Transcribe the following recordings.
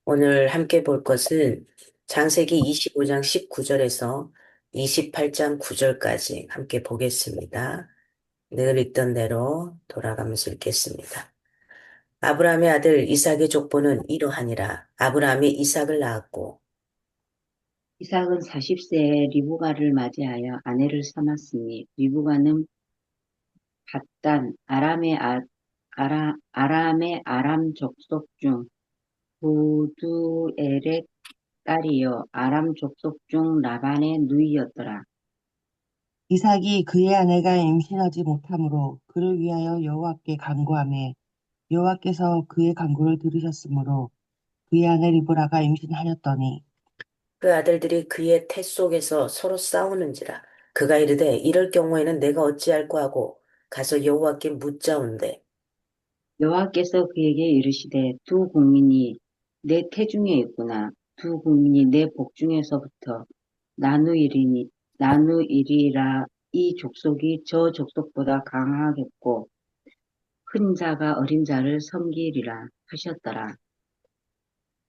오늘 함께 볼 것은 창세기 25장 19절에서 28장 9절까지 함께 보겠습니다. 늘 읽던 대로 돌아가면서 읽겠습니다. 아브라함의 아들 이삭의 족보는 이러하니라. 아브라함이 이삭을 낳았고 이삭은 40세에 리브가를 맞이하여 아내를 삼았으니 리브가는 아람의 아람 족속 중 부두엘의 딸이요 아람 족속 중 라반의 누이였더라. 이삭이 그의 아내가 임신하지 못하므로 그를 위하여 여호와께 간구하매 여호와께서 그의 간구를 들으셨으므로 그의 아내 리브라가 임신하였더니 그 아들들이 그의 태 속에서 서로 싸우는지라. 그가 이르되 이럴 경우에는 내가 어찌할꼬 하고 가서 여호와께 묻자온대. 여호와께서 그에게 이르시되 두 국민이 내 태중에 있구나. 두 국민이 내 복중에서부터 나누이리니 나누이리라. 이 족속이 저 족속보다 강하겠고 큰 자가 어린 자를 섬기리라 하셨더라.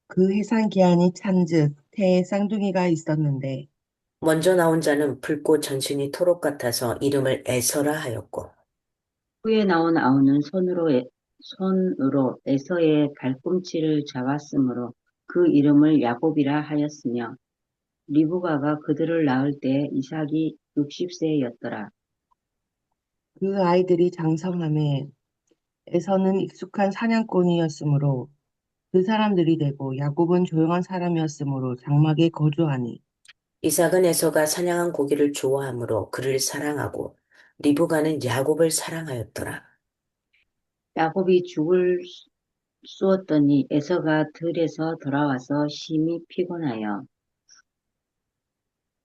그 해산 기한이 찬즉 태에 쌍둥이가 있었는데 먼저 나온 자는 붉고 전신이 토록 같아서 이름을 에서라 하였고 후에 나온 아우는 손으로 에서의 발꿈치를 잡았으므로 그 이름을 야곱이라 하였으며 리브가가 그들을 낳을 때 이삭이 60세였더라. 그 아이들이 장성함에 에서는 익숙한 사냥꾼이었으므로 그 사람들이 되고 야곱은 조용한 사람이었으므로 장막에 거주하니 이삭은 에서가 사냥한 고기를 좋아하므로 그를 사랑하고 리브가는 야곱을 사랑하였더라. 야곱이 죽을 쏘었더니 에서가 들에서 돌아와서 심히 피곤하여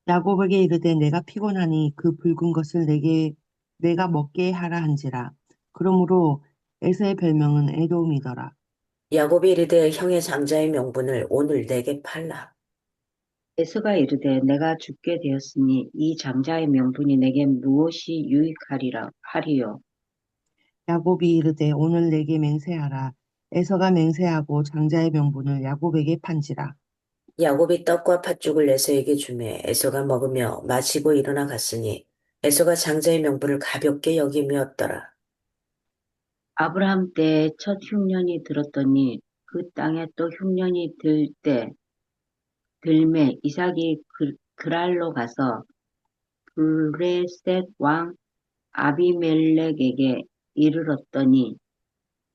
야곱에게 이르되 내가 피곤하니 그 붉은 것을 내가 먹게 하라 한지라. 그러므로 에서의 별명은 에돔이더라. 야곱이 이르되 형의 장자의 명분을 오늘 내게 팔라. 에서가 이르되 내가 죽게 되었으니 이 장자의 명분이 내게 무엇이 유익하리라 하리요. 야곱이 이르되 오늘 내게 맹세하라. 에서가 맹세하고 장자의 명분을 야곱에게 판지라. 야곱이 떡과 팥죽을 에서에게 주매 에서가 먹으며 마시고 일어나 갔으니 에서가 장자의 명분을 가볍게 여김이었더라. 아브라함 때 첫 흉년이 들었더니 그 땅에 또 흉년이 들매 이삭이 그랄로 가서 블레셋 왕 아비멜렉에게 이르렀더니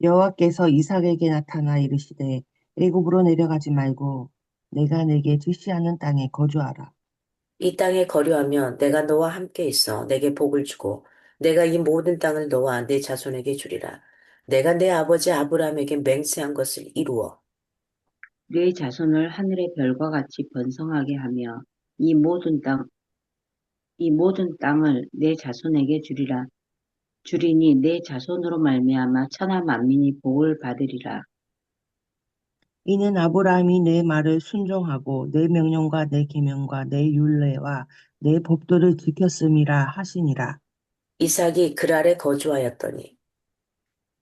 여호와께서 이삭에게 나타나 이르시되 애굽으로 내려가지 말고 내가 내게 지시하는 땅에 거주하라. 이 땅에 거류하며 내가 너와 함께 있어 내게 복을 주고 내가 이 모든 땅을 너와 내 자손에게 주리라. 내가 내 아버지 아브라함에게 맹세한 것을 이루어 네 자손을 하늘의 별과 같이 번성하게 하며 이 모든 땅, 이 모든 땅을 내 자손에게 주리니 내 자손으로 말미암아 천하 만민이 복을 받으리라. 이는 아브라함이 내 말을 순종하고 내 명령과 내 계명과 내 율례와 내 법도를 지켰음이라 하시니라. 이삭이 그랄에 거주하였더니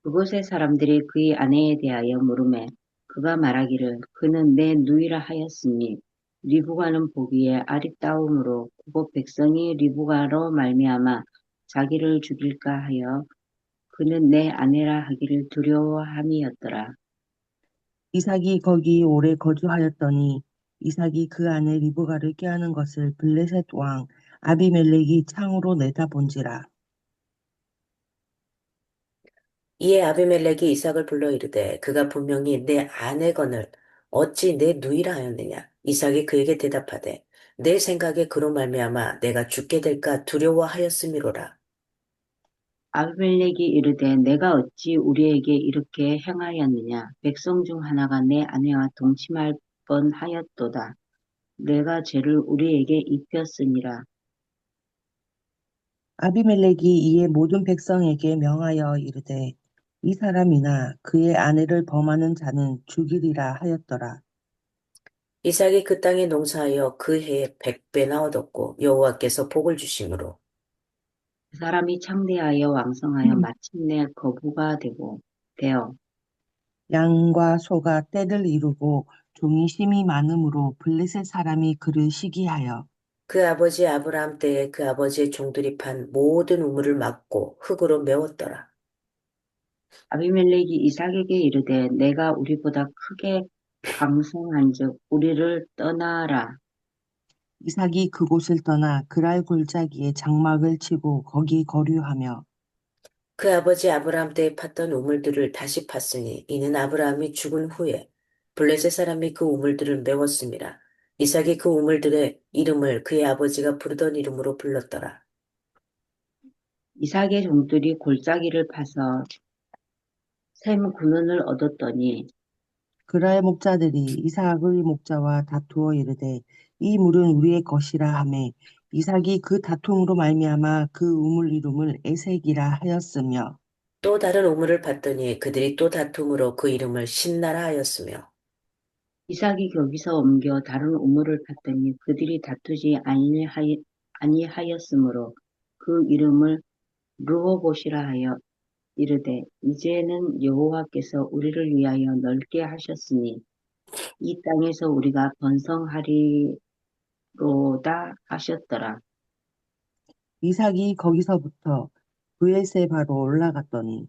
그곳의 사람들이 그의 아내에 대하여 물으매 그가 말하기를 그는 내 누이라 하였으니 리브가는 보기에 아리따움으로 그곳 백성이 리브가로 말미암아 자기를 죽일까 하여 그는 내 아내라 하기를 두려워함이었더라. 이삭이 거기 오래 거주하였더니 이삭이 그 아내 리브가를 꾀하는 것을 블레셋 왕 아비멜렉이 창으로 내다본지라. 이에 아비멜렉이 이삭을 불러 이르되 그가 분명히 내 아내거늘 어찌 내 누이라 하였느냐. 이삭이 그에게 대답하되 내 생각에 그로 말미암아 내가 죽게 될까 두려워하였음이로라. 아비멜렉이 이르되 내가 어찌 우리에게 이렇게 행하였느냐. 백성 중 하나가 내 아내와 동침할 뻔하였도다. 내가 죄를 우리에게 입혔으니라. 아비멜렉이 이에 모든 백성에게 명하여 이르되 이 사람이나 그의 아내를 범하는 자는 죽이리라 하였더라. 이삭이 그 땅에 농사하여 그 해에 100배나 얻었고 여호와께서 복을 주심으로 그 사람이 창대하여 왕성하여 마침내 거부가 되어 양과 소가 떼를 이루고 종이 심이 많음으로 블레셋 사람이 그를 시기하여 그 아버지 아브라함 때에 그 아버지의 종들이 판 모든 우물을 막고 흙으로 메웠더라. 아비멜렉이 이삭에게 이르되 내가 우리보다 크게 강성한즉 우리를 떠나라. 이삭이 그곳을 떠나 그랄 골짜기에 장막을 치고 거기 거류하며 그 아버지 아브라함 때에 팠던 우물들을 다시 팠으니 이는 아브라함이 죽은 후에 블레셋 사람이 그 우물들을 메웠음이라. 이삭이 그 우물들의 이름을 그의 아버지가 부르던 이름으로 불렀더라. 이삭의 종들이 골짜기를 파서 샘 군원을 얻었더니 그랄 목자들이 이삭의 목자와 다투어 이르되 이 물은 우리의 것이라 하매 이삭이 그 다툼으로 말미암아 그 우물 이름을 에색이라 하였으며 또 다른 우물을 팠더니 그들이 또 다툼으로 그 이름을 신나라 하였으며 이삭이 거기서 옮겨 다른 우물을 팠더니 그들이 다투지 아니하였으므로 그 이름을 르호봇이라 하여 이르되 이제는 여호와께서 우리를 위하여 넓게 하셨으니 이 땅에서 우리가 번성하리로다 하셨더라. 이삭이 거기서부터 브엘세바로 올라갔더니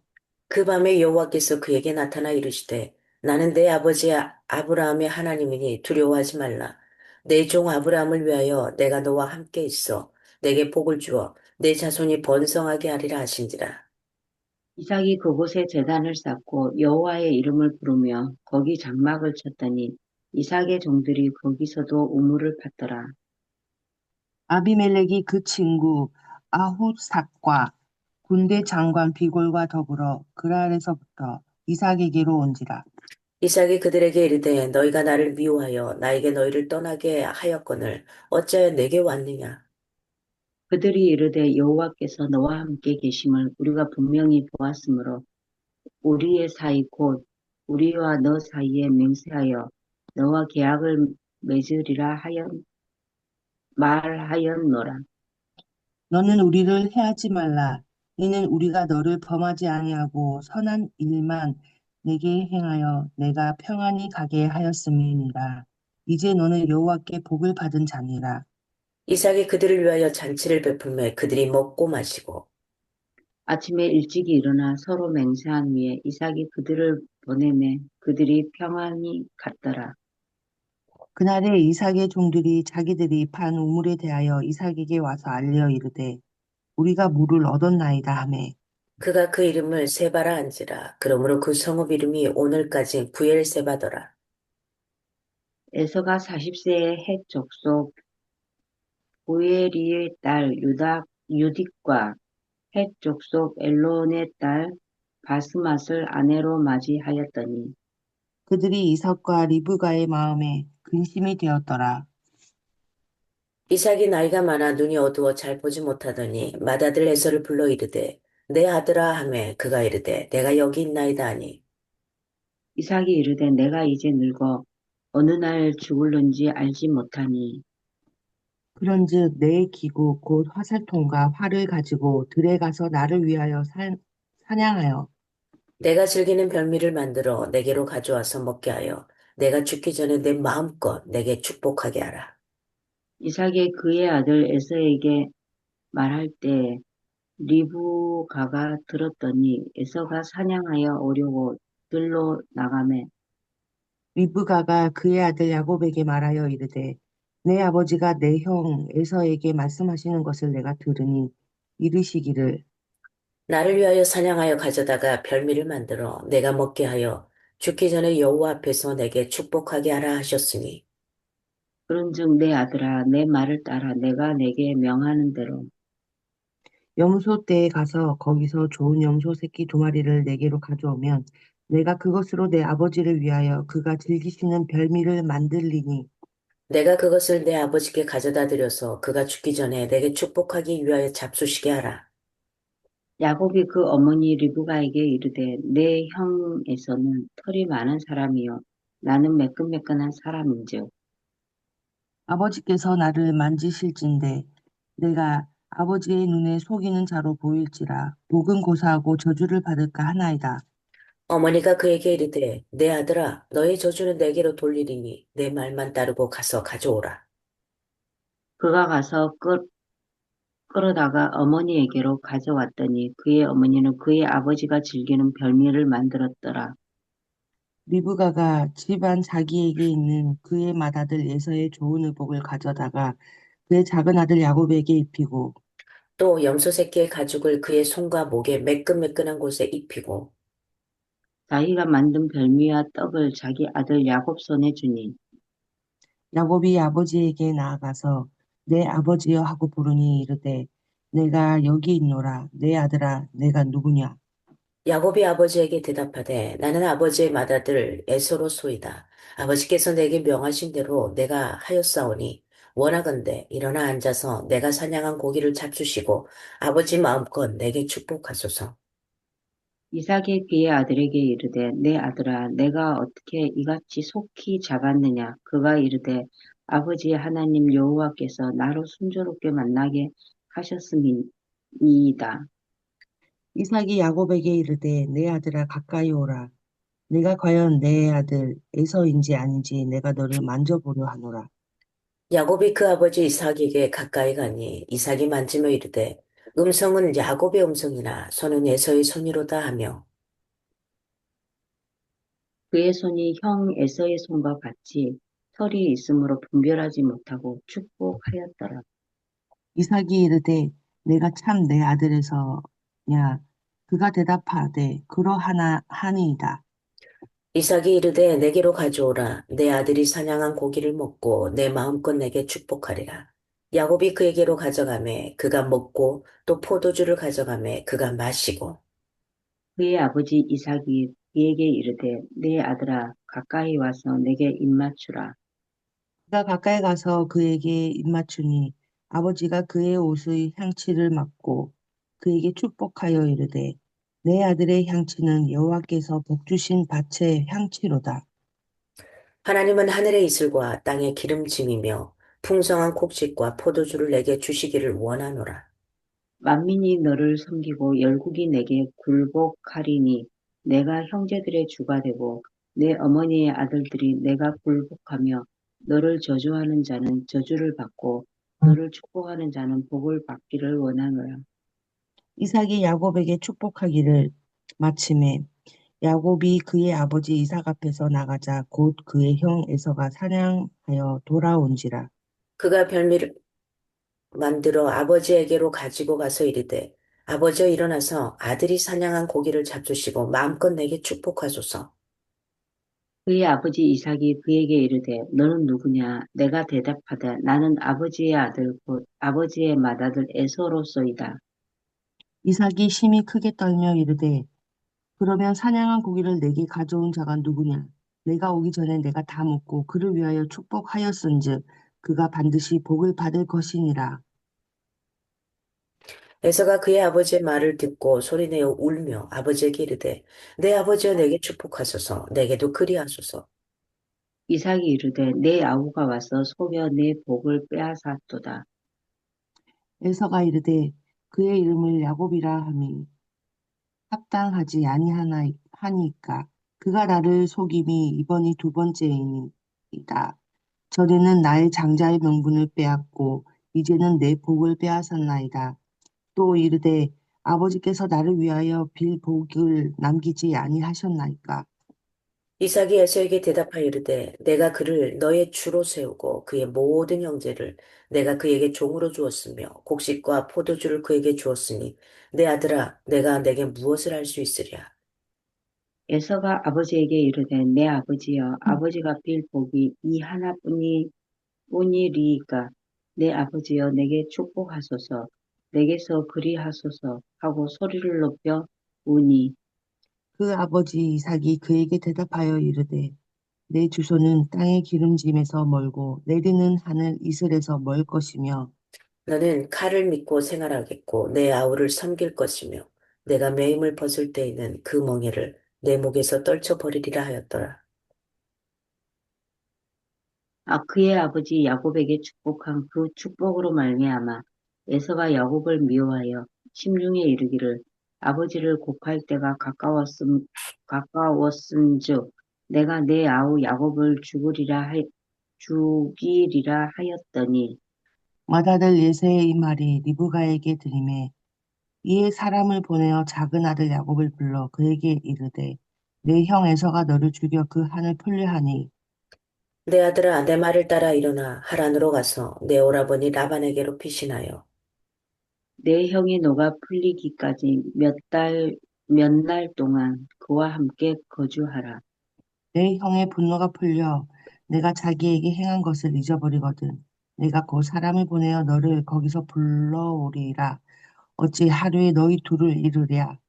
그 밤에 여호와께서 그에게 나타나 이르시되 나는 내 아버지 아브라함의 하나님이니 두려워하지 말라. 내 종 아브라함을 위하여 내가 너와 함께 있어 내게 복을 주어 내 자손이 번성하게 하리라 하신지라. 이삭이 그곳에 제단을 쌓고 여호와의 이름을 부르며 거기 장막을 쳤더니 이삭의 종들이 거기서도 우물을 팠더라. 아비멜렉이 그 친구 아훗삭과 군대 장관 비골과 더불어 그랄에서부터 이삭에게로 온지라. 이삭이 그들에게 이르되 너희가 나를 미워하여 나에게 너희를 떠나게 하였거늘 어찌하여 내게 왔느냐. 그들이 이르되 여호와께서 너와 함께 계심을 우리가 분명히 보았으므로 우리의 사이 곧 우리와 너 사이에 맹세하여 너와 계약을 맺으리라 하여 말하였노라. 너는 우리를 해하지 말라. 이는 우리가 너를 범하지 아니하고 선한 일만 내게 행하여 내가 평안히 가게 하였음이니라. 이제 너는 여호와께 복을 받은 자니라. 이삭이 그들을 위하여 잔치를 베풀매 그들이 먹고 마시고 아침에 일찍이 일어나 서로 맹세한 후에 이삭이 그들을 보내매 그들이 평안히 갔더라. 그날에 이삭의 종들이 자기들이 판 우물에 대하여 이삭에게 와서 알려 이르되 우리가 물을 얻었나이다 하매 그가 그 이름을 세바라 한지라. 그러므로 그 성읍 이름이 오늘까지 부엘세바더라. 에서가 40세의 헷 족속 보에리의 딸 유딕과 헷 족속 엘론의 딸 바스맛을 아내로 맞이하였더니 그들이 이삭과 리브가의 마음에 근심이 되었더라. 이삭이 나이가 많아 눈이 어두워 잘 보지 못하더니 맏아들 에서를 불러 이르되 내 아들아 하매 그가 이르되 내가 여기 있나이다 하니 이삭이 이르되 내가 이제 늙어 어느 날 죽을는지 알지 못하니 그런즉 내 기구 곧 화살통과 활을 가지고 들에 가서 나를 위하여 사냥하여 내가 즐기는 별미를 만들어 내게로 가져와서 먹게 하여 내가 죽기 전에 내 마음껏 내게 축복하게 하라. 이삭이 그의 아들 에서에게 말할 때 리브가가 들었더니 에서가 사냥하여 오려고 들로 나가매 리브가가 그의 아들 야곱에게 말하여 이르되 내 아버지가 내 형 에서에게 말씀하시는 것을 내가 들으니 이르시기를 나를 위하여 사냥하여 가져다가 별미를 만들어 내가 먹게 하여 죽기 전에 여호와 앞에서 내게 축복하게 하라 하셨으니 그런즉 내 아들아 내 말을 따라 내가 내게 명하는 대로 염소 떼에 가서 거기서 좋은 염소 새끼 두 마리를 내게로 가져오면 내가 그것으로 내 아버지를 위하여 그가 즐기시는 별미를 만들리니 내가 그것을 내 아버지께 가져다 드려서 그가 죽기 전에 내게 축복하기 위하여 잡수시게 하라. 야곱이 그 어머니 리브가에게 이르되 내 형에서는 털이 많은 사람이요 나는 매끈매끈한 사람인즉 아버지께서 나를 만지실진데 내가 아버지의 눈에 속이는 자로 보일지라 목은 고사하고 저주를 받을까 하나이다. 어머니가 그에게 이르되 내 아들아 너의 저주는 내게로 돌리리니 내 말만 따르고 가서 가져오라. 그가 가서 끌어다가 어머니에게로 가져왔더니 그의 어머니는 그의 아버지가 즐기는 별미를 만들었더라. 리브가가 집안 자기에게 있는 그의 맏아들 에서의 좋은 의복을 가져다가 그의 작은 아들 야곱에게 입히고 또 염소 새끼의 가죽을 그의 손과 목에 매끈매끈한 곳에 입히고 자기가 만든 별미와 떡을 자기 아들 야곱 손에 주니 야곱이 아버지에게 나아가서 내 아버지여 하고 부르니 이르되 내가 여기 있노라 내 아들아 내가 누구냐. 야곱이 아버지에게 대답하되 나는 아버지의 맏아들 에서로소이다. 아버지께서 내게 명하신 대로 내가 하였사오니 원하건대 일어나 앉아서 내가 사냥한 고기를 잡수시고 아버지 마음껏 내게 축복하소서. 이삭이 그의 아들에게 이르되 내 아들아 내가 어떻게 이같이 속히 잡았느냐 그가 이르되 아버지 하나님 여호와께서 나로 순조롭게 만나게 하셨음이니이다. 이삭이 야곱에게 이르되 내 아들아 가까이 오라 내가 과연 내 아들 에서인지 아닌지 내가 너를 만져보려 하노라. 야곱이 그 아버지 이삭에게 가까이 가니 이삭이 만지며 이르되 음성은 야곱의 음성이나 손은 에서의 손이로다 하며 그의 손이 형 에서의 손과 같이 털이 있으므로 분별하지 못하고 축복하였더라. 이삭이 이르되 내가 참 내 아들에서냐. 그가 대답하되 그러하나 하니이다. 이삭이 이르되 내게로 가져오라. 내 아들이 사냥한 고기를 먹고 내 마음껏 내게 축복하리라. 야곱이 그에게로 가져가매 그가 먹고 또 포도주를 가져가매 그가 마시고 그의 아버지 이삭이 그에게 이르되 내 아들아 가까이 와서 내게 입맞추라. 그가 가까이 가서 그에게 입맞추니 아버지가 그의 옷의 향취를 맡고 그에게 축복하여 이르되 내 아들의 향취는 여호와께서 복주신 밭의 향취로다. 하나님은 하늘의 이슬과 땅의 기름짐이며 풍성한 곡식과 포도주를 내게 주시기를 원하노라. 만민이 너를 섬기고 열국이 내게 굴복하리니 내가 형제들의 주가 되고 내 어머니의 아들들이 내가 굴복하며 너를 저주하는 자는 저주를 받고 너를 축복하는 자는 복을 받기를 원하노라. 이삭이 야곱에게 축복하기를 마침에 야곱이 그의 아버지 이삭 앞에서 나가자 곧 그의 형 에서가 사냥하여 돌아온지라. 그가 별미를 만들어 아버지에게로 가지고 가서 이르되 아버지여 일어나서 아들이 사냥한 고기를 잡수시고 마음껏 내게 축복하소서. 그의 아버지 이삭이 그에게 이르되 너는 누구냐? 내가 대답하되 나는 아버지의 아들 곧 아버지의 맏아들 에서로소이다. 이삭이 심히 크게 떨며 이르되 그러면 사냥한 고기를 내게 가져온 자가 누구냐? 내가 오기 전에 내가 다 먹고 그를 위하여 축복하였은즉 그가 반드시 복을 받을 것이니라. 에서가 그의 아버지의 말을 듣고 소리내어 울며 아버지에게 이르되 내 아버지여 내게 축복하소서 내게도 그리하소서. 이삭이 이르되 내 아우가 와서 속여 내 복을 빼앗았도다. 에서가 이르되 그의 이름을 야곱이라 하니 합당하지 아니하니까 그가 나를 속임이 이번이 두 번째이니이다. 전에는 나의 장자의 명분을 빼앗고 이제는 내 복을 빼앗았나이다. 또 이르되 아버지께서 나를 위하여 빌 복을 남기지 아니하셨나이까. 이삭이 에서에게 대답하여 이르되 내가 그를 너의 주로 세우고 그의 모든 형제를 내가 그에게 종으로 주었으며 곡식과 포도주를 그에게 주었으니 내 아들아 내가 내게 무엇을 할 수 있으랴. 에서가 아버지에게 이르되 내 아버지여 아버지가 빌 복이 이 하나뿐이리이까 내 아버지여 내게 축복하소서 내게서 그리하소서 하고 소리를 높여 우니 그 아버지 이삭이 그에게 대답하여 이르되 내 주소는 땅의 기름짐에서 멀고 내리는 하늘 이슬에서 멀 것이며 너는 칼을 믿고 생활하겠고 내 아우를 섬길 것이며 내가 매임을 벗을 때에는 그 멍에를 내 목에서 떨쳐버리리라 하였더라. 그의 아버지 야곱에게 축복한 그 축복으로 말미암아 에서가 야곱을 미워하여 심중에 이르기를 아버지를 곡할 때가 가까웠은즉 내가 내 아우 야곱을 죽이리라 하였더니 맏아들 예세의 이 말이 리브가에게 들리매 이에 사람을 보내어 작은 아들 야곱을 불러 그에게 이르되 내 형 에서가 너를 죽여 그 한을 풀려하니 내 아들아, 내 말을 따라 일어나 하란으로 가서 내 오라버니 라반에게로 피신하여 내 형이 너가 풀리기까지 몇 날 동안 그와 함께 거주하라. 내 형의 분노가 풀려 내가 자기에게 행한 것을 잊어버리거든 내가 곧 사람을 보내어 너를 거기서 불러오리라 어찌 하루에 너희 둘을 이루랴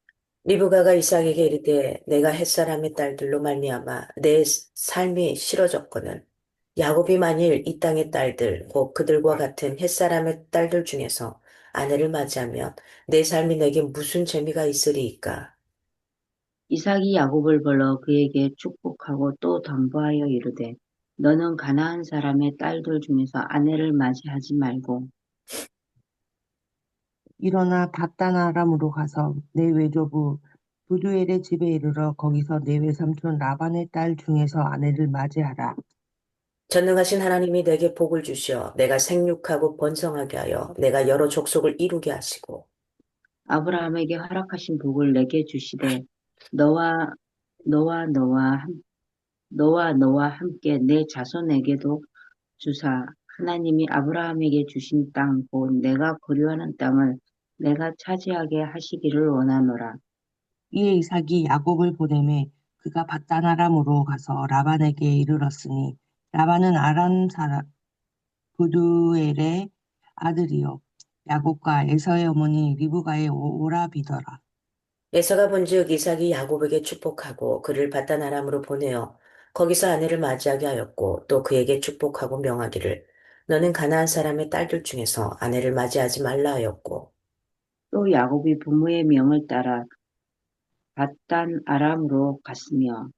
리브가가 이삭에게 이르되 내가 햇사람의 딸들로 말미암아 내 삶이 싫어졌거늘 야곱이 만일 이 땅의 딸들 곧 그들과 같은 햇사람의 딸들 중에서 아내를 맞이하면 내 삶이 내게 무슨 재미가 있으리이까. 이삭이 야곱을 불러 그에게 축복하고 또 당부하여 이르되 너는 가나안 사람의 딸들 중에서 아내를 맞이하지 말고 일어나 밧단 아람으로 가서 내 외조부 부두엘의 집에 이르러 거기서 내 외삼촌 라반의 딸 중에서 아내를 맞이하라. 전능하신 하나님이 내게 복을 주시어 내가 생육하고 번성하게 하여 내가 여러 족속을 이루게 하시고 아브라함에게 허락하신 복을 내게 주시되 너와 너와 너와 함- 너와 함께 내 자손에게도 주사 하나님이 아브라함에게 주신 땅 곧 내가 거류하는 땅을 내가 차지하게 하시기를 원하노라. 이에 이삭이 야곱을 보내매 그가 밧단 아람으로 가서 라반에게 이르렀으니 라반은 아람 사람 부두엘의 아들이요 야곱과 에서의 어머니 리브가의 오라비더라. 에서가 본즉 이삭이 야곱에게 축복하고 그를 바단 아람으로 보내어 거기서 아내를 맞이하게 하였고 또 그에게 축복하고 명하기를 너는 가나안 사람의 딸들 중에서 아내를 맞이하지 말라 하였고 또 야곱이 부모의 명을 따라 밧단 아람으로 갔으며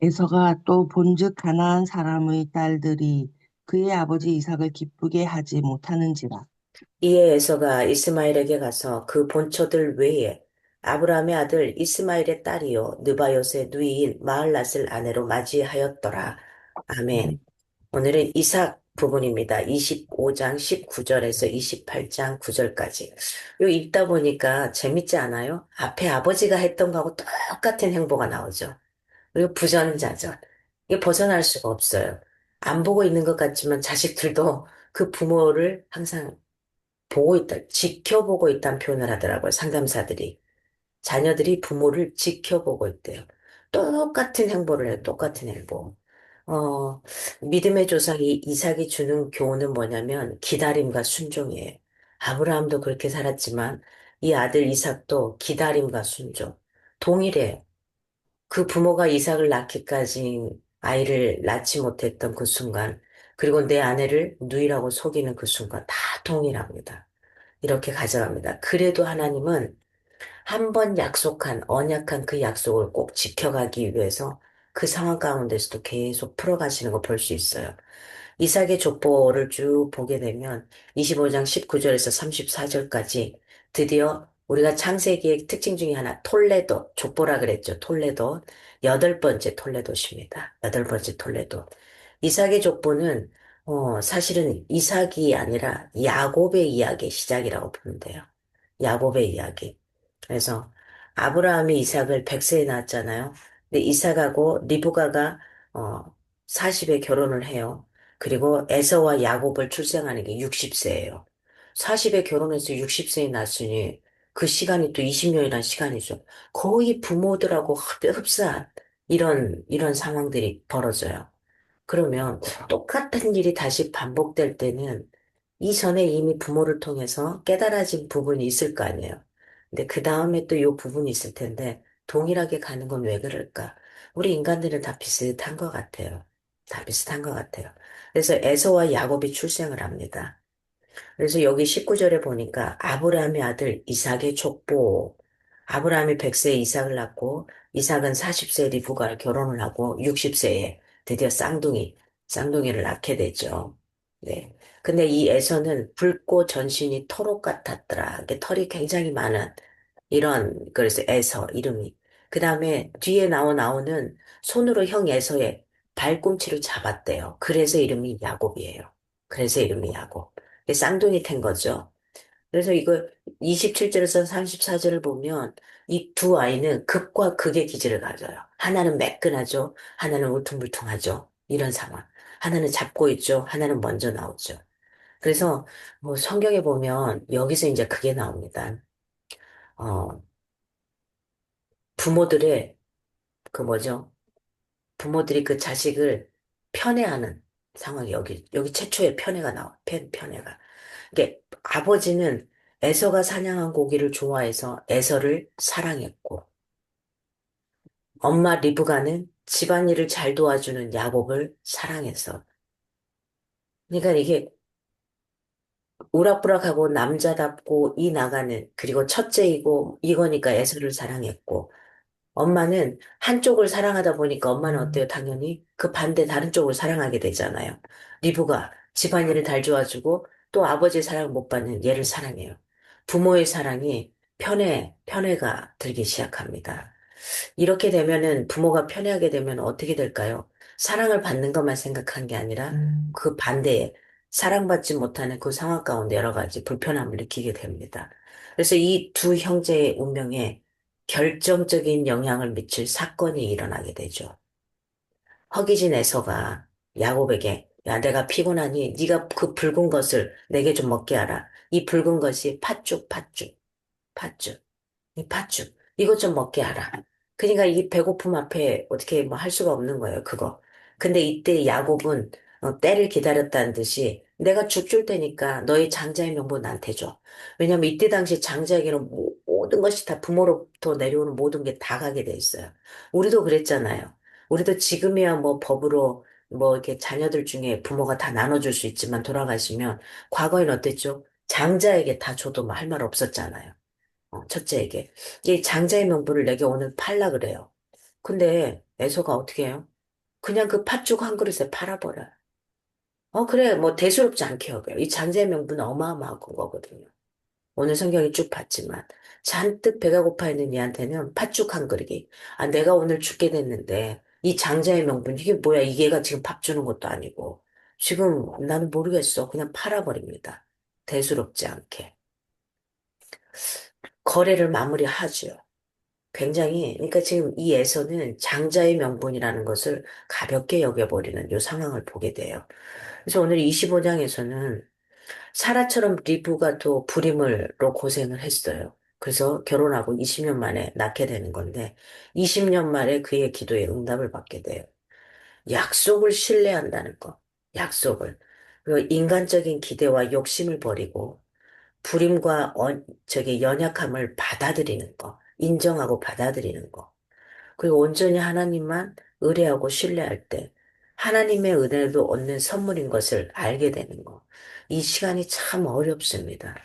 에서가 또 본즉 가나안 사람의 딸들이 그의 아버지 이삭을 기쁘게 하지 못하는지라. 이에 에서가 이스마엘에게 가서 그 본처들 외에 아브라함의 아들 이스마엘의 딸이요 느바요의 누이인 마을랏을 아내로 맞이하였더라. 아멘. 오늘은 이삭 부분입니다. 25장 19절에서 28장 9절까지. 요 읽다 보니까 재밌지 않아요? 앞에 아버지가 했던 거하고 똑같은 행보가 나오죠. 그리고 부전자전. 이게 벗어날 수가 없어요. 안 보고 있는 것 같지만 자식들도 그 부모를 항상 보고 있다, 지켜보고 있다는 표현을 하더라고요. 상담사들이. 자녀들이 부모를 지켜보고 있대요. 똑같은 행보를 해요. 똑같은 행보. 어, 믿음의 조상 이삭이 주는 교훈은 뭐냐면 기다림과 순종이에요. 아브라함도 그렇게 살았지만 이 아들 이삭도 기다림과 순종. 동일해요. 그 부모가 이삭을 낳기까지 아이를 낳지 못했던 그 순간, 그리고 내 아내를 누이라고 속이는 그 순간 다 동일합니다. 이렇게 가져갑니다. 그래도 하나님은 한 번 약속한, 언약한 그 약속을 꼭 지켜가기 위해서 그 상황 가운데서도 계속 풀어가시는 거 볼 수 있어요. 이삭의 족보를 쭉 보게 되면 25장 19절에서 34절까지 드디어 우리가 창세기의 특징 중에 하나, 톨레도, 족보라 그랬죠. 톨레도. 여덟 번째 톨레도십니다. 여덟 번째 톨레도. 이삭의 족보는, 사실은 이삭이 아니라 야곱의 이야기의 시작이라고 보면 돼요. 야곱의 이야기. 그래서 아브라함이 이삭을 100세에 낳았잖아요. 근데 이삭하고 리브가가 어 40에 결혼을 해요. 그리고 에서와 야곱을 출생하는 게 60세예요. 40에 결혼해서 60세에 낳았으니 그 시간이 또 20년이라는 시간이죠. 거의 부모들하고 흡사한 이런 상황들이 벌어져요. 그러면 똑같은 일이 다시 반복될 때는 이전에 이미 부모를 통해서 깨달아진 부분이 있을 거 아니에요. 근데 그 다음에 또 이 부분이 있을 텐데 동일하게 가는 건 왜 그럴까? 우리 인간들은 다 비슷한 것 같아요. 다 비슷한 것 같아요. 그래서 에서와 야곱이 출생을 합니다. 그래서 여기 19절에 보니까 아브라함의 아들 이삭의 족보. 아브라함이 100세에 이삭을 낳고 이삭은 40세에 리브가를 결혼을 하고 60세에 드디어 쌍둥이를 낳게 되죠. 네. 근데 이 에서는 붉고 전신이 토록 같았더라. 이게 털이 굉장히 많은. 그래서 에서 이름이. 그 다음에 뒤에 나오는 손으로 형 에서의 발꿈치를 잡았대요. 그래서 이름이 야곱이에요. 그래서 이름이 야곱. 이게 쌍둥이 텐 거죠. 그래서 이거 27절에서 34절을 보면 이 두 아이는 극과 극의 기질을 가져요. 하나는 매끈하죠. 하나는 울퉁불퉁하죠. 이런 상황. 하나는 잡고 있죠. 하나는 먼저 나오죠. 그래서 뭐 성경에 보면 여기서 이제 그게 나옵니다. 어, 부모들의 그 뭐죠? 부모들이 그 자식을 편애하는 상황이 여기 최초의 편애가 나와. 편애가. 이게 아버지는 에서가 사냥한 고기를 좋아해서 에서를 사랑했고, 엄마 리브가는 집안일을 잘 도와주는 야곱을 사랑해서. 그러니까 이게 우락부락하고 남자답고 이 나가는, 그리고 첫째이고 이거니까 에서를 사랑했고, 엄마는 한쪽을 사랑하다 보니까 엄마는 어때요? 당연히 그 반대 다른 쪽을 사랑하게 되잖아요. 리브가 집안일을 잘 도와주고 또 아버지의 사랑을 못 받는 얘를 사랑해요. 부모의 사랑이 편애가 들기 시작합니다. 이렇게 되면은 부모가 편애하게 되면 어떻게 될까요? 사랑을 받는 것만 생각한 게 아니라 그 반대에 사랑받지 못하는 그 상황 가운데 여러 가지 불편함을 느끼게 됩니다. 그래서 이 두 형제의 운명에 결정적인 영향을 미칠 사건이 일어나게 되죠. 허기진 에서가 야곱에게 야, 내가 피곤하니 네가 그 붉은 것을 내게 좀 먹게 하라. 이 붉은 것이 팥죽. 이 팥죽, 이것 좀 먹게 하라. 그러니까 이 배고픔 앞에 어떻게 뭐 할 수가 없는 거예요, 그거. 근데 이때 야곱은 때를 기다렸다는 듯이 내가 죽 줄 테니까 너의 장자의 명분 나한테 줘. 왜냐면 이때 당시 장자에게는 모든 것이 다 부모로부터 내려오는 모든 게 다 가게 돼 있어요. 우리도 그랬잖아요. 우리도 지금이야 뭐 법으로 뭐 이렇게 자녀들 중에 부모가 다 나눠줄 수 있지만 돌아가시면 과거에는 어땠죠? 장자에게 다 줘도 뭐 할 말 없었잖아요. 첫째에게. 이 장자의 명분을 내게 오늘 팔라 그래요. 근데 애서가 어떻게 해요? 그냥 그 팥죽 한 그릇에 팔아버려요. 그래, 뭐 대수롭지 않게 여겨요. 이 장자의 명분은 어마어마한 거거든요. 오늘 성경이 쭉 봤지만 잔뜩 배가 고파 있는 이한테는 팥죽 한 그릇이 내가 오늘 죽게 됐는데 이 장자의 명분 이게 뭐야? 이게가 지금 밥 주는 것도 아니고 지금 나는 모르겠어. 그냥 팔아버립니다. 대수롭지 않게. 거래를 마무리하죠. 굉장히, 그러니까 지금 이 에서는 장자의 명분이라는 것을 가볍게 여겨버리는 이 상황을 보게 돼요. 그래서 오늘 25장에서는 사라처럼 리브가 또 불임으로 고생을 했어요. 그래서 결혼하고 20년 만에 낳게 되는 건데, 20년 만에 그의 기도에 응답을 받게 돼요. 약속을 신뢰한다는 거, 약속을. 그리고 인간적인 기대와 욕심을 버리고, 불임과 저기 연약함을 받아들이는 거, 인정하고 받아들이는 거. 그리고 온전히 하나님만 의뢰하고 신뢰할 때 하나님의 은혜도 얻는 선물인 것을 알게 되는 거. 이 시간이 참 어렵습니다.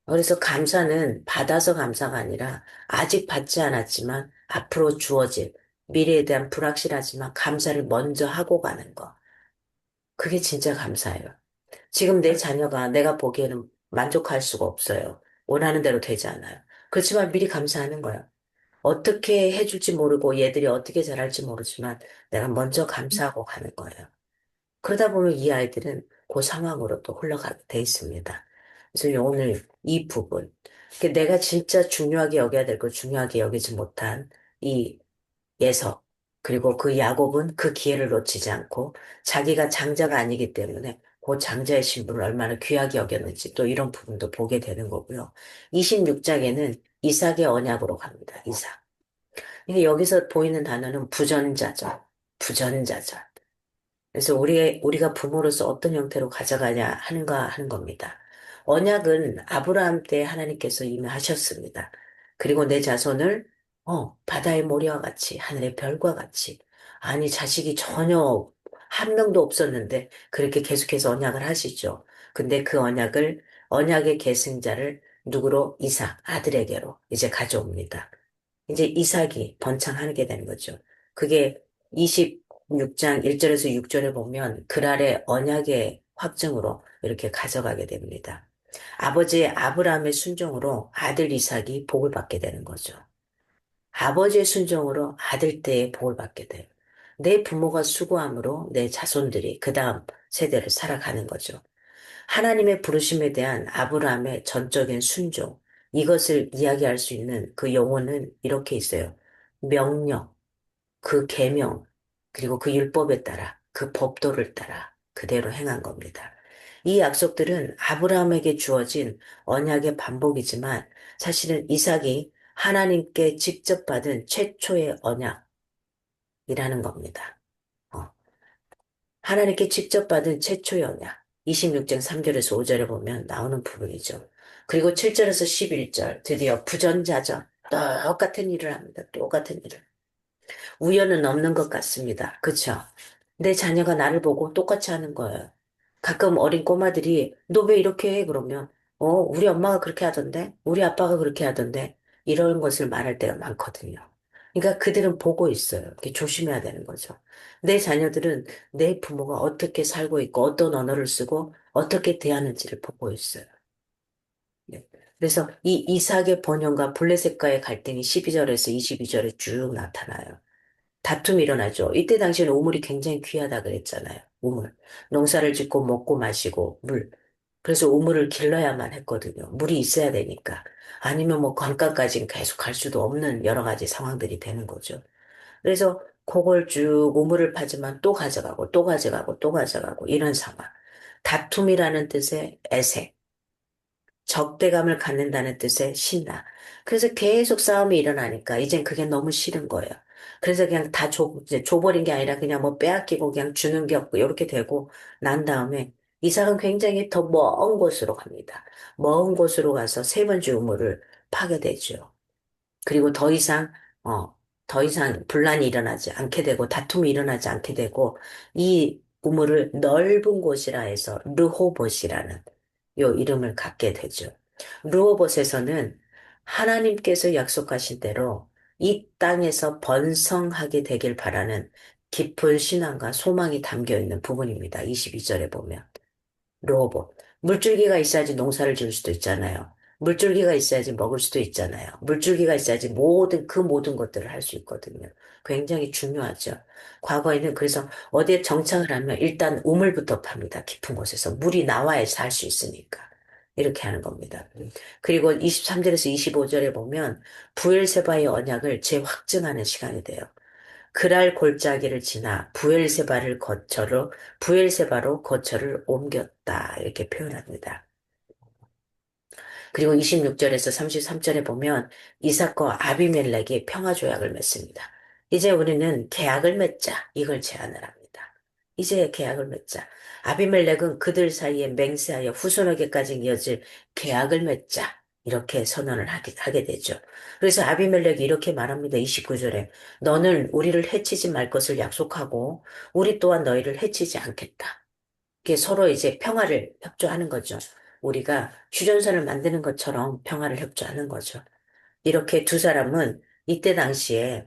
그래서 감사는 받아서 감사가 아니라 아직 받지 않았지만 앞으로 주어질 미래에 대한 불확실하지만 감사를 먼저 하고 가는 거. 그게 진짜 감사예요. 지금 내 자녀가 내가 보기에는 만족할 수가 없어요. 원하는 대로 되지 않아요. 그렇지만 미리 감사하는 거예요. 어떻게 해줄지 모르고 얘들이 어떻게 자랄지 모르지만 내가 먼저 감사하고 가는 거예요. 그러다 보면 이 아이들은 그 상황으로 또 흘러가게 돼 있습니다. 그래서 오늘 이 부분, 내가 진짜 중요하게 여겨야 될 걸 중요하게 여기지 못한 이 예서, 그리고 그 야곱은 그 기회를 놓치지 않고 자기가 장자가 아니기 때문에 그 장자의 신분을 얼마나 귀하게 여겼는지 또 이런 부분도 보게 되는 거고요. 26장에는 이삭의 언약으로 갑니다. 이삭. 근데 여기서 보이는 단어는 부전자절, 부전자절. 그래서 우리가 부모로서 어떤 형태로 가져가냐 하는 겁니다. 언약은 아브라함 때 하나님께서 이미 하셨습니다. 그리고 내 자손을, 바다의 모래와 같이, 하늘의 별과 같이. 아니, 자식이 전혀 한 명도 없었는데, 그렇게 계속해서 언약을 하시죠. 근데 그 언약의 계승자를 누구로? 이삭, 아들에게로 이제 가져옵니다. 이제 이삭이 번창하게 되는 거죠. 그게 26장 1절에서 6절에 보면 그랄의 언약의 확증으로 이렇게 가져가게 됩니다. 아버지의 아브라함의 순종으로 아들 이삭이 복을 받게 되는 거죠. 아버지의 순종으로 아들 때에 복을 받게 돼요. 내 부모가 수고함으로 내 자손들이 그 다음 세대를 살아가는 거죠. 하나님의 부르심에 대한 아브라함의 전적인 순종, 이것을 이야기할 수 있는 그 용어는 이렇게 있어요. 명령, 그 계명, 그리고 그 율법에 따라, 그 법도를 따라 그대로 행한 겁니다. 이 약속들은 아브라함에게 주어진 언약의 반복이지만 사실은 이삭이 하나님께 직접 받은 최초의 언약이라는 겁니다. 어, 하나님께 직접 받은 최초의 언약. 26장 3절에서 5절에 보면 나오는 부분이죠. 그리고 7절에서 11절, 드디어 부전자전, 똑같은 일을 합니다. 똑같은 일을. 우연은 없는 것 같습니다. 그쵸? 내 자녀가 나를 보고 똑같이 하는 거예요. 가끔 어린 꼬마들이 너 왜 이렇게 해? 그러면 우리 엄마가 그렇게 하던데? 우리 아빠가 그렇게 하던데? 이런 것을 말할 때가 많거든요. 그러니까 그들은 보고 있어요. 이렇게 조심해야 되는 거죠. 내 자녀들은 내 부모가 어떻게 살고 있고 어떤 언어를 쓰고 어떻게 대하는지를 보고 있어요. 네. 그래서 이 이삭의 본연과 블레셋과의 갈등이 12절에서 22절에 쭉 나타나요. 다툼이 일어나죠. 이때 당시에는 우물이 굉장히 귀하다 그랬잖아요. 우물. 농사를 짓고 먹고 마시고 물. 그래서 우물을 길러야만 했거든요. 물이 있어야 되니까. 아니면 뭐 강가까지 계속 갈 수도 없는 여러 가지 상황들이 되는 거죠. 그래서 그걸 쭉 우물을 파지만 또 가져가고 또 가져가고 또 가져가고 이런 상황. 다툼이라는 뜻의 애색. 적대감을 갖는다는 뜻의 신나. 그래서 계속 싸움이 일어나니까 이젠 그게 너무 싫은 거예요. 그래서 그냥 다 이제 줘버린 게 아니라 그냥 뭐 빼앗기고 그냥 주는 게 없고 이렇게 되고 난 다음에 이삭은 굉장히 더 먼 곳으로 갑니다. 먼 곳으로 가서 세 번째 우물을 파게 되죠. 그리고 어, 더 이상 분란이 일어나지 않게 되고 다툼이 일어나지 않게 되고 이 우물을 넓은 곳이라 해서 르호봇이라는 요 이름을 갖게 되죠. 르호봇에서는 하나님께서 약속하신 대로 이 땅에서 번성하게 되길 바라는 깊은 신앙과 소망이 담겨 있는 부분입니다. 22절에 보면. 로봇. 물줄기가 있어야지 농사를 지을 수도 있잖아요. 물줄기가 있어야지 먹을 수도 있잖아요. 물줄기가 있어야지 그 모든 것들을 할 수 있거든요. 굉장히 중요하죠. 과거에는 그래서 어디에 정착을 하면 일단 우물부터 팝니다. 깊은 곳에서. 물이 나와야 살 수 있으니까. 이렇게 하는 겁니다. 그리고 23절에서 25절에 보면 부엘세바의 언약을 재확증하는 시간이 돼요. 그랄 골짜기를 지나 부엘세바로 거처를 옮겼다. 이렇게 표현합니다. 그리고 26절에서 33절에 보면 이삭과 아비멜렉이 평화조약을 맺습니다. 이제 우리는 계약을 맺자. 이걸 제안을 합니다. 이제 계약을 맺자. 아비멜렉은 그들 사이에 맹세하여 후손에게까지 이어질 계약을 맺자. 이렇게 선언을 하게 되죠. 그래서 아비멜렉이 이렇게 말합니다. 29절에 너는 우리를 해치지 말 것을 약속하고 우리 또한 너희를 해치지 않겠다. 이게 서로 이제 평화를 협조하는 거죠. 우리가 휴전선을 만드는 것처럼 평화를 협조하는 거죠. 이렇게 두 사람은 이때 당시에,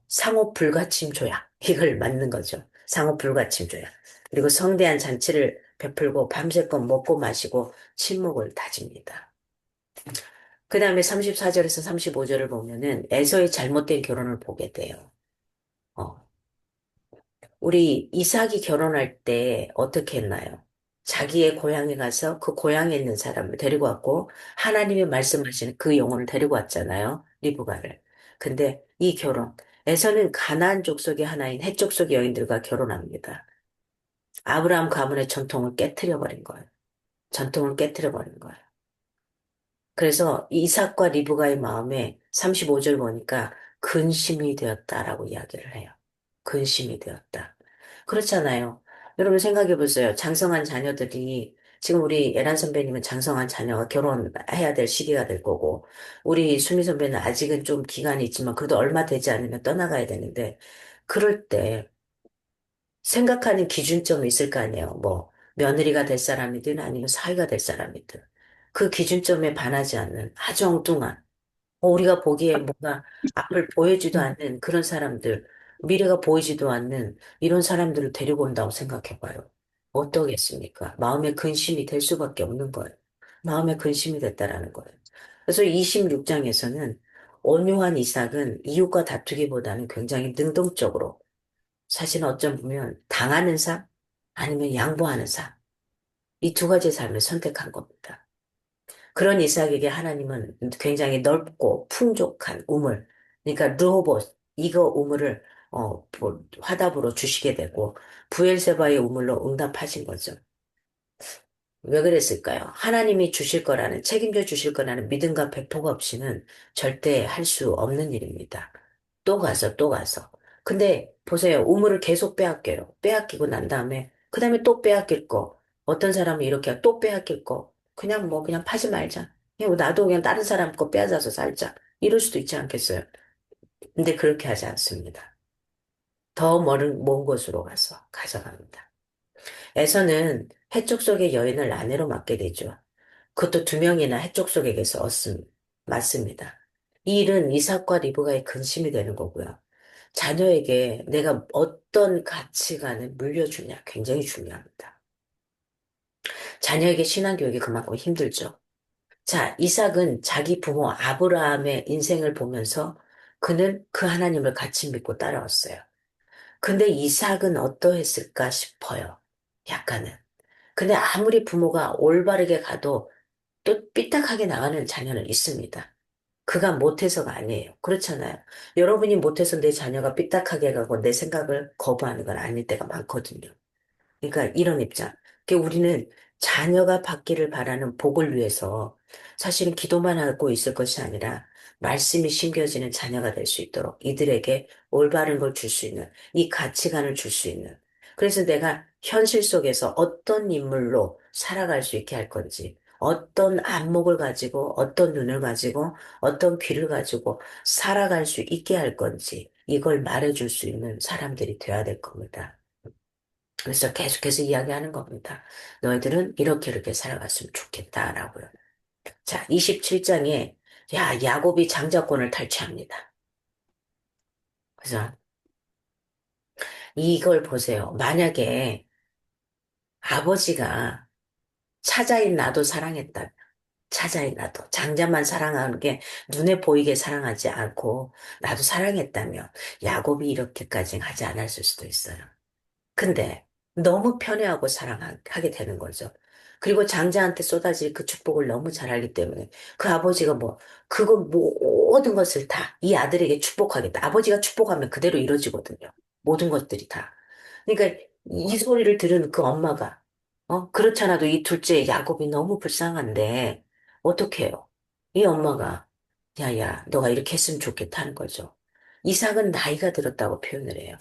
상호 불가침 조약, 이걸 맞는 거죠. 상호 불가침 조약. 그리고 성대한 잔치를 베풀고 밤새껏 먹고 마시고 침묵을 다집니다. 그 다음에 34절에서 35절을 보면은 에서의 잘못된 결혼을 보게 돼요. 어, 우리 이삭이 결혼할 때 어떻게 했나요? 자기의 고향에 가서 그 고향에 있는 사람을 데리고 왔고 하나님이 말씀하시는 그 영혼을 데리고 왔잖아요. 리브가를. 근데 이 결혼, 에서는 가나안 족속의 하나인 헷 족속의 여인들과 결혼합니다. 아브라함 가문의 전통을 깨트려 버린 거예요. 전통을 깨트려 버린 거예요. 그래서 이삭과 리브가의 마음에 35절 보니까 근심이 되었다라고 이야기를 해요. 근심이 되었다. 그렇잖아요. 여러분 생각해 보세요. 장성한 자녀들이 지금 우리 예란 선배님은 장성한 자녀가 결혼해야 될 시기가 될 거고 우리 수미 선배는 아직은 좀 기간이 있지만 그래도 얼마 되지 않으면 떠나가야 되는데 그럴 때 생각하는 기준점이 있을 거 아니에요. 뭐 며느리가 될 사람이든 아니면 사위가 될 사람이든 그 기준점에 반하지 않는 아주 엉뚱한 우리가 보기에 뭔가 앞을 보이지도 않는 그런 사람들, 미래가 보이지도 않는 이런 사람들을 데리고 온다고 생각해 봐요. 어떠겠습니까? 마음의 근심이 될 수밖에 없는 거예요. 마음의 근심이 됐다라는 거예요. 그래서 26장에서는 온유한 이삭은 이웃과 다투기보다는 굉장히 능동적으로 사실은 어쩜 보면 당하는 삶 아니면 양보하는 삶 이 두 가지 삶을 선택한 겁니다. 그런 이삭에게 하나님은 굉장히 넓고 풍족한 우물, 그러니까 르호봇, 이거 우물을 화답으로 주시게 되고 부엘세바의 우물로 응답하신 거죠. 왜 그랬을까요? 하나님이 주실 거라는, 책임져 주실 거라는 믿음과 배포가 없이는 절대 할 수 없는 일입니다. 또 가서, 또 가서. 근데 보세요. 우물을 계속 빼앗겨요. 빼앗기고 난 다음에, 그 다음에 또 빼앗길 거. 어떤 사람은 이렇게 또 빼앗길 거. 그냥 뭐, 그냥 파지 말자. 그냥 나도 그냥 다른 사람 거 빼앗아서 살자. 이럴 수도 있지 않겠어요? 근데 그렇게 하지 않습니다. 더 먼 곳으로 가서 가져갑니다. 에서는 해쪽 속의 여인을 아내로 맡게 되죠. 그것도 두 명이나 해쪽 속에게서 맞습니다. 이 일은 이삭과 리브가의 근심이 되는 거고요. 자녀에게 내가 어떤 가치관을 물려주냐 굉장히 중요합니다. 자녀에게 신앙교육이 그만큼 힘들죠. 자, 이삭은 자기 부모 아브라함의 인생을 보면서 그는 그 하나님을 같이 믿고 따라왔어요. 근데 이삭은 어떠했을까 싶어요. 약간은. 근데 아무리 부모가 올바르게 가도 또 삐딱하게 나가는 자녀는 있습니다. 그가 못해서가 아니에요. 그렇잖아요. 여러분이 못해서 내 자녀가 삐딱하게 가고 내 생각을 거부하는 건 아닐 때가 많거든요. 그러니까 이런 입장. 우리는 자녀가 받기를 바라는 복을 위해서 사실은 기도만 하고 있을 것이 아니라 말씀이 심겨지는 자녀가 될 수 있도록 이들에게 올바른 걸 줄 수 있는 이 가치관을 줄 수 있는 그래서 내가 현실 속에서 어떤 인물로 살아갈 수 있게 할 건지 어떤 안목을 가지고 어떤 눈을 가지고 어떤 귀를 가지고 살아갈 수 있게 할 건지 이걸 말해줄 수 있는 사람들이 돼야 될 겁니다. 그래서 계속해서 이야기하는 겁니다. 너희들은 이렇게 이렇게 살아갔으면 좋겠다라고요. 자, 27장에 야곱이 장자권을 탈취합니다. 그래서 이걸 보세요. 만약에 아버지가 차자인 나도 사랑했다. 차자인 나도 장자만 사랑하는 게 눈에 보이게 사랑하지 않고 나도 사랑했다면 야곱이 이렇게까지 하지 않았을 수도 있어요. 근데 너무 편애하고 사랑하게 되는 거죠. 그리고 장자한테 쏟아질 그 축복을 너무 잘 알기 때문에 그 아버지가 그거 모든 것을 다 이 아들에게 축복하겠다. 아버지가 축복하면 그대로 이루어지거든요. 모든 것들이 다. 그러니까 이 소리를 들은 그 엄마가, 그렇잖아도 이 둘째 야곱이 너무 불쌍한데, 어떻게 해요? 이 엄마가, 야야, 너가 이렇게 했으면 좋겠다는 거죠. 이삭은 나이가 들었다고 표현을 해요.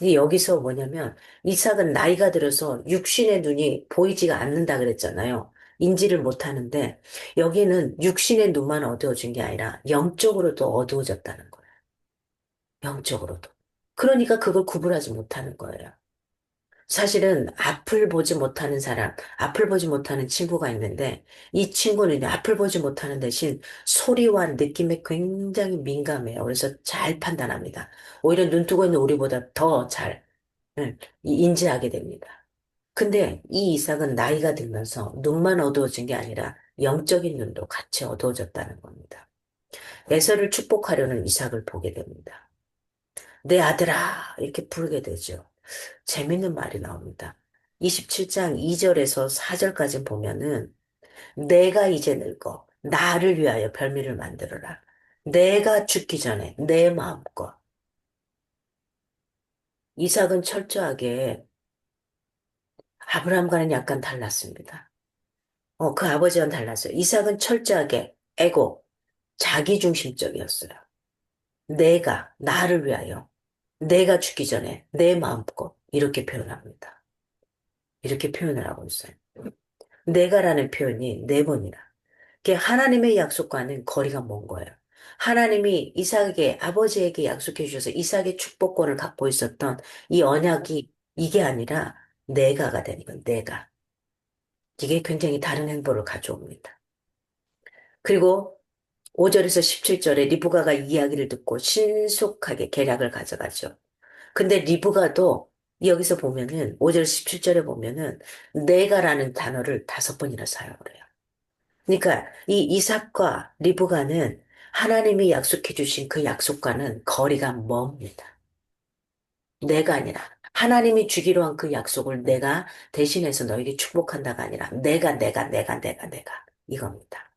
이게 여기서 뭐냐면 이삭은 나이가 들어서 육신의 눈이 보이지가 않는다 그랬잖아요. 인지를 못 하는데 여기는 육신의 눈만 어두워진 게 아니라 영적으로도 어두워졌다는 거예요. 영적으로도. 그러니까 그걸 구분하지 못하는 거예요. 사실은 앞을 보지 못하는 사람, 앞을 보지 못하는 친구가 있는데 이 친구는 앞을 보지 못하는 대신 소리와 느낌에 굉장히 민감해요. 그래서 잘 판단합니다. 오히려 눈 뜨고 있는 우리보다 더 잘 인지하게 됩니다. 근데 이 이삭은 나이가 들면서 눈만 어두워진 게 아니라 영적인 눈도 같이 어두워졌다는 겁니다. 에서를 축복하려는 이삭을 보게 됩니다. 내 아들아 이렇게 부르게 되죠. 재밌는 말이 나옵니다. 27장 2절에서 4절까지 보면은 내가 이제 늙어 나를 위하여 별미를 만들어라. 내가 죽기 전에 내 마음껏 이삭은 철저하게 아브라함과는 약간 달랐습니다. 그 아버지와는 달랐어요. 이삭은 철저하게 에고, 자기중심적이었어요. 나를 위하여, 내가 죽기 전에 내 마음껏 이렇게 표현합니다. 이렇게 표현을 하고 있어요. 내가라는 표현이 네 번이나. 그게 하나님의 약속과는 거리가 먼 거예요. 하나님이 이삭에게, 아버지에게 약속해 주셔서 이삭의 축복권을 갖고 있었던 이 언약이 이게 아니라 내가가 되는 거예요. 내가. 이게 굉장히 다른 행보를 가져옵니다. 그리고 5절에서 17절에 리브가가 이 이야기를 듣고 신속하게 계략을 가져가죠. 근데 리브가도 여기서 보면은 5절 17절에 보면은 내가라는 단어를 5번이나 사용을 해요. 그러니까 이 이삭과 리브가는 하나님이 약속해 주신 그 약속과는 거리가 멉니다. 내가 아니라 하나님이 주기로 한 그 약속을 내가 대신해서 너에게 축복한다가 아니라 내가 이겁니다.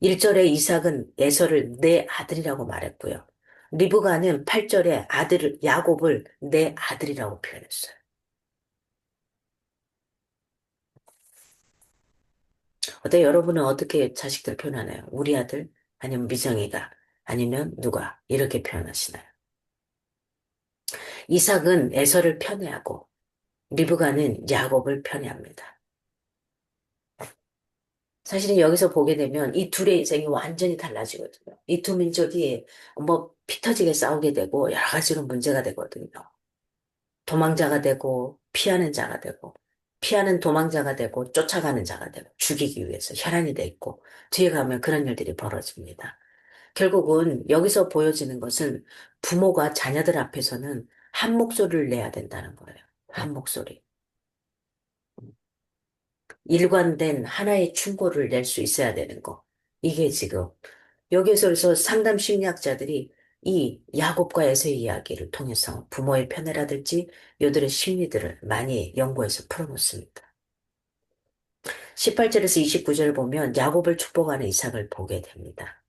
1절에 이삭은 에서를 내 아들이라고 말했고요. 리브가는 8절에 아들을 야곱을 내 아들이라고 표현했어요. 어때 여러분은 어떻게 자식들 표현하나요? 우리 아들 아니면 미정이가 아니면 누가 이렇게 표현하시나요? 이삭은 에서를 편애하고 리브가는 야곱을 편애합니다. 사실은 여기서 보게 되면 이 둘의 인생이 완전히 달라지거든요. 이 두 민족이 뭐 피 터지게 싸우게 되고 여러 가지로 문제가 되거든요. 도망자가 되고 피하는 자가 되고 피하는 도망자가 되고 쫓아가는 자가 되고 죽이기 위해서 혈안이 돼 있고 뒤에 가면 그런 일들이 벌어집니다. 결국은 여기서 보여지는 것은 부모가 자녀들 앞에서는 한 목소리를 내야 된다는 거예요. 한 목소리. 일관된 하나의 충고를 낼 수 있어야 되는 거. 이게 지금 여기에서 그래서 상담 심리학자들이 이 야곱과 에서의 이야기를 통해서 부모의 편애라든지 요들의 심리들을 많이 연구해서 풀어놓습니다. 18절에서 29절을 보면 야곱을 축복하는 이삭을 보게 됩니다.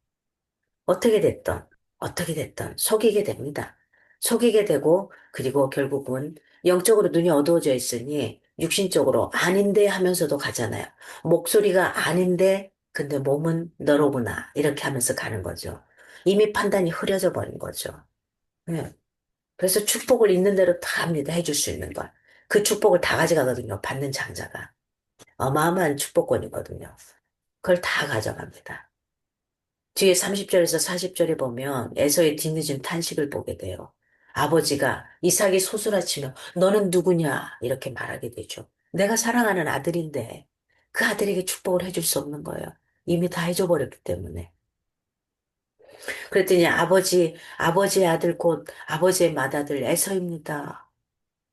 어떻게 됐던, 어떻게 됐던 속이게 됩니다. 속이게 되고 그리고 결국은 영적으로 눈이 어두워져 있으니 육신적으로 아닌데 하면서도 가잖아요. 목소리가 아닌데 근데 몸은 너로구나 이렇게 하면서 가는 거죠. 이미 판단이 흐려져 버린 거죠. 네. 그래서 축복을 있는 대로 다 합니다. 해줄 수 있는 걸. 그 축복을 다 가져가거든요. 받는 장자가. 어마어마한 축복권이거든요. 그걸 다 가져갑니다. 뒤에 30절에서 40절에 보면 에서의 뒤늦은 탄식을 보게 돼요. 아버지가 이삭이 소스라치며 너는 누구냐 이렇게 말하게 되죠. 내가 사랑하는 아들인데 그 아들에게 축복을 해줄 수 없는 거예요. 이미 다 해줘 버렸기 때문에. 그랬더니 아버지의 아들 곧 아버지의 맏아들 에서입니다.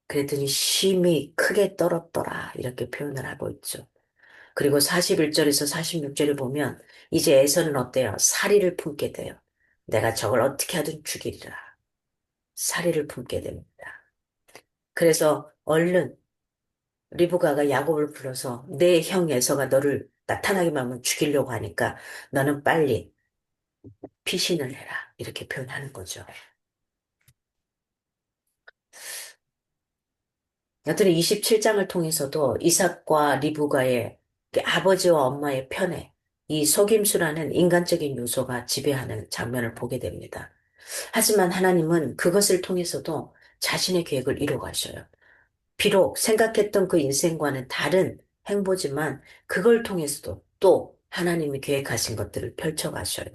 그랬더니 심히 크게 떨었더라 이렇게 표현을 하고 있죠. 그리고 41절에서 46절을 보면 이제 에서는 어때요? 사리를 품게 돼요. 내가 저걸 어떻게 하든 죽이리라. 사리를 품게 됩니다. 그래서 얼른 리브가가 야곱을 불러서 내 형 에서가 너를 나타나기만 하면 죽이려고 하니까 너는 빨리 피신을 해라. 이렇게 표현하는 거죠. 여튼 27장을 통해서도 이삭과 리브가의 그 아버지와 엄마의 편애, 이 속임수라는 인간적인 요소가 지배하는 장면을 보게 됩니다. 하지만 하나님은 그것을 통해서도 자신의 계획을 이루어가셔요. 비록 생각했던 그 인생과는 다른 행보지만 그걸 통해서도 또 하나님이 계획하신 것들을 펼쳐가셔요.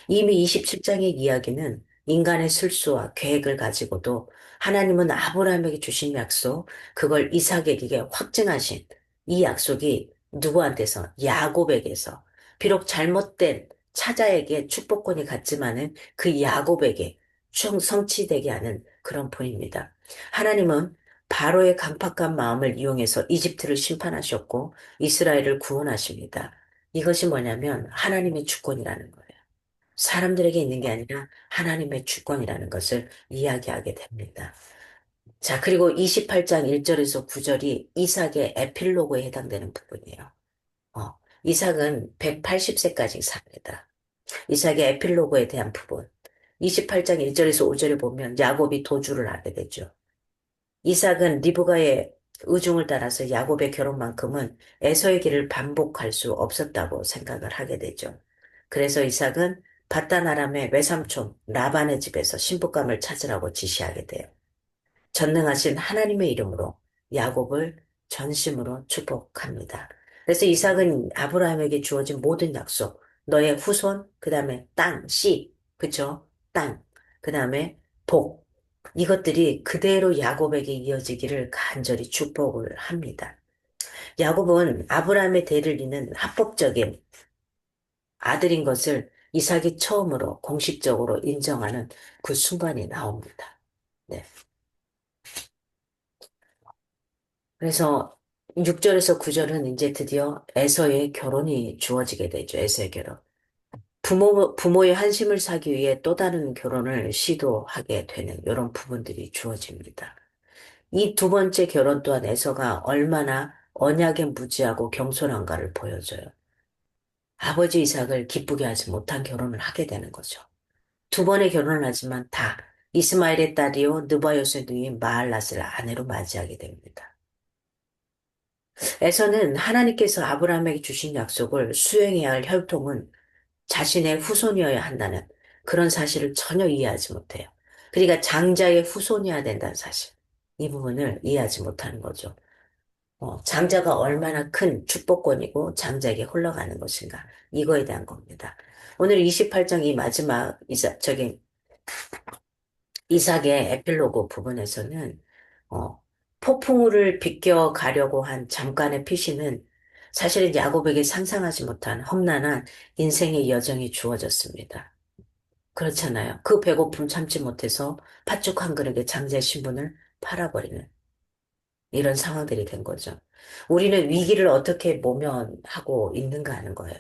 이미 27장의 이야기는 인간의 실수와 계획을 가지고도 하나님은 아브라함에게 주신 약속, 그걸 이삭에게 확증하신 이 약속이 누구한테서? 야곱에게서. 비록 잘못된 차자에게 축복권이 갔지만은 그 야곱에게 성취되게 하는 그런 본입니다. 하나님은 바로의 강팍한 마음을 이용해서 이집트를 심판하셨고 이스라엘을 구원하십니다. 이것이 뭐냐면 하나님의 주권이라는 거예요. 사람들에게 있는 게 아니라 하나님의 주권이라는 것을 이야기하게 됩니다. 자, 그리고 28장 1절에서 9절이 이삭의 에필로그에 해당되는 부분이에요. 이삭은 180세까지 삽니다. 이삭의 에필로그에 대한 부분. 28장 1절에서 5절에 보면 야곱이 도주를 하게 되죠. 이삭은 리브가의 의중을 따라서 야곱의 결혼만큼은 에서의 길을 반복할 수 없었다고 생각을 하게 되죠. 그래서 이삭은 바단 아람의 외삼촌 라반의 집에서 신부감을 찾으라고 지시하게 돼요. 전능하신 하나님의 이름으로 야곱을 전심으로 축복합니다. 그래서 이삭은 아브라함에게 주어진 모든 약속, 너의 후손, 그 다음에 땅, 씨, 그쵸? 땅, 그 다음에 복, 이것들이 그대로 야곱에게 이어지기를 간절히 축복을 합니다. 야곱은 아브라함의 대를 잇는 합법적인 아들인 것을 이삭이 처음으로 공식적으로 인정하는 그 순간이 나옵니다. 네. 그래서 6절에서 9절은 이제 드디어 에서의 결혼이 주어지게 되죠. 에서의 결혼. 부모의 한심을 사기 위해 또 다른 결혼을 시도하게 되는 이런 부분들이 주어집니다. 이 두 번째 결혼 또한 에서가 얼마나 언약에 무지하고 겸손한가를 보여줘요. 아버지 이삭을 기쁘게 하지 못한 결혼을 하게 되는 거죠. 두 번의 결혼을 하지만 다 이스마엘의 딸이요 느바요스의 누이인 마할랏을 아내로 맞이하게 됩니다. 에서는 하나님께서 아브라함에게 주신 약속을 수행해야 할 혈통은 자신의 후손이어야 한다는 그런 사실을 전혀 이해하지 못해요. 그러니까 장자의 후손이어야 된다는 사실. 이 부분을 이해하지 못하는 거죠. 장자가 얼마나 큰 축복권이고 장자에게 흘러가는 것인가. 이거에 대한 겁니다. 오늘 28장 이 마지막 이삭의 에필로그 부분에서는 어, 폭풍우를 비껴가려고 한 잠깐의 피신은 사실은 야곱에게 상상하지 못한 험난한 인생의 여정이 주어졌습니다. 그렇잖아요. 그 배고픔 참지 못해서 팥죽 한 그릇에 장자의 신분을 팔아버리는 이런 상황들이 된 거죠. 우리는 위기를 어떻게 모면하고 있는가 하는 거예요.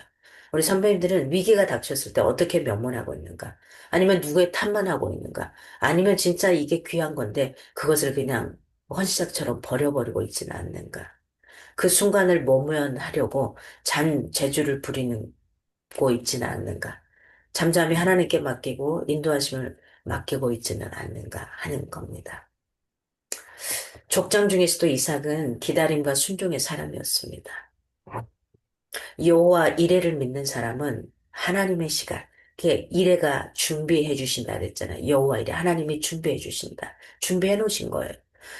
우리 선배님들은 위기가 닥쳤을 때 어떻게 면문하고 있는가? 아니면 누구의 탓만 하고 있는가? 아니면 진짜 이게 귀한 건데 그것을 그냥 헌시작처럼 버려버리고 있지는 않는가? 그 순간을 모면하려고 재주를 부리고 있지는 않는가? 잠잠히 하나님께 맡기고 인도하심을 맡기고 있지는 않는가 하는 겁니다. 족장 중에서도 이삭은 기다림과 순종의 사람이었습니다. 여호와 이레를 믿는 사람은 하나님의 시간, 그게 이레가 준비해 주신다 그랬잖아요. 여호와 이레, 하나님이 준비해 주신다. 준비해 놓으신 거예요.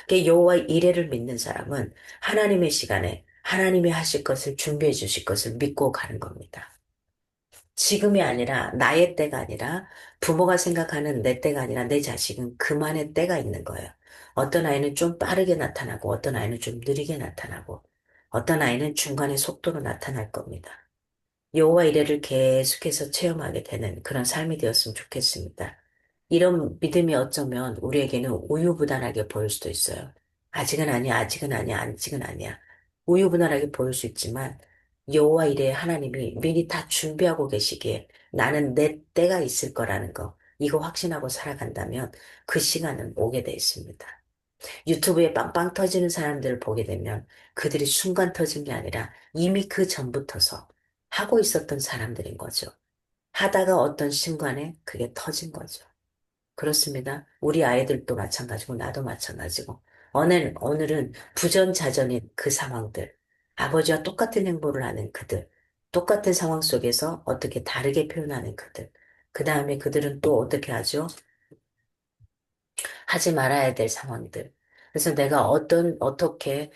그 여호와 이레를 믿는 사람은 하나님의 시간에 하나님이 하실 것을 준비해 주실 것을 믿고 가는 겁니다. 지금이 아니라 나의 때가 아니라 부모가 생각하는 내 때가 아니라 내 자식은 그만의 때가 있는 거예요. 어떤 아이는 좀 빠르게 나타나고 어떤 아이는 좀 느리게 나타나고 어떤 아이는 중간의 속도로 나타날 겁니다. 여호와 이레를 계속해서 체험하게 되는 그런 삶이 되었으면 좋겠습니다. 이런 믿음이 어쩌면 우리에게는 우유부단하게 보일 수도 있어요. 아직은 아니야, 아직은 아니야, 아직은 아니야. 우유부단하게 보일 수 있지만 여호와 이레 하나님이 미리 다 준비하고 계시기에 나는 내 때가 있을 거라는 거 이거 확신하고 살아간다면 그 시간은 오게 돼 있습니다. 유튜브에 빵빵 터지는 사람들을 보게 되면 그들이 순간 터진 게 아니라 이미 그 전부터서 하고 있었던 사람들인 거죠. 하다가 어떤 순간에 그게 터진 거죠. 그렇습니다. 우리 아이들도 마찬가지고 나도 마찬가지고 오늘은 부전자전인 그 상황들, 아버지와 똑같은 행보를 하는 그들, 똑같은 상황 속에서 어떻게 다르게 표현하는 그들, 그 다음에 그들은 또 어떻게 하죠? 하지 말아야 될 상황들. 그래서 내가 어떻게,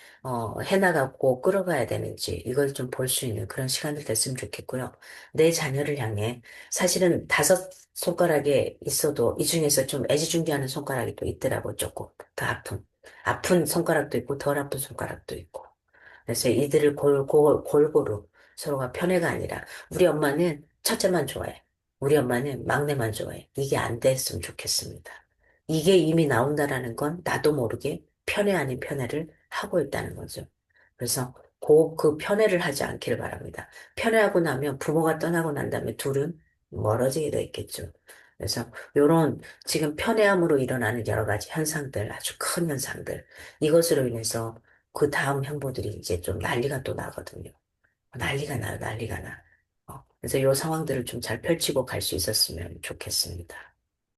해나가고 끌어가야 되는지, 이걸 좀 볼 수 있는 그런 시간들 됐으면 좋겠고요. 내 자녀를 향해, 사실은 다섯 손가락에 있어도, 이 중에서 좀 애지중지하는 손가락이 또 있더라고, 조금. 더 아픈 손가락도 있고, 덜 아픈 손가락도 있고. 그래서 이들을 골고루 서로가 편애가 아니라, 우리 엄마는 첫째만 좋아해. 우리 엄마는 막내만 좋아해. 이게 안 됐으면 좋겠습니다. 이게 이미 나온다라는 건 나도 모르게 편애 아닌 편애를 하고 있다는 거죠. 그래서 그 편애를 하지 않기를 바랍니다. 편애하고 나면 부모가 떠나고 난 다음에 둘은 멀어지게 돼 있겠죠. 그래서 요런 지금 편애함으로 일어나는 여러 가지 현상들, 아주 큰 현상들, 이것으로 인해서 그 다음 형부들이 이제 좀 난리가 또 나거든요. 난리가 나요, 난리가 나. 그래서 요 상황들을 좀 잘 펼치고 갈 수 있었으면 좋겠습니다.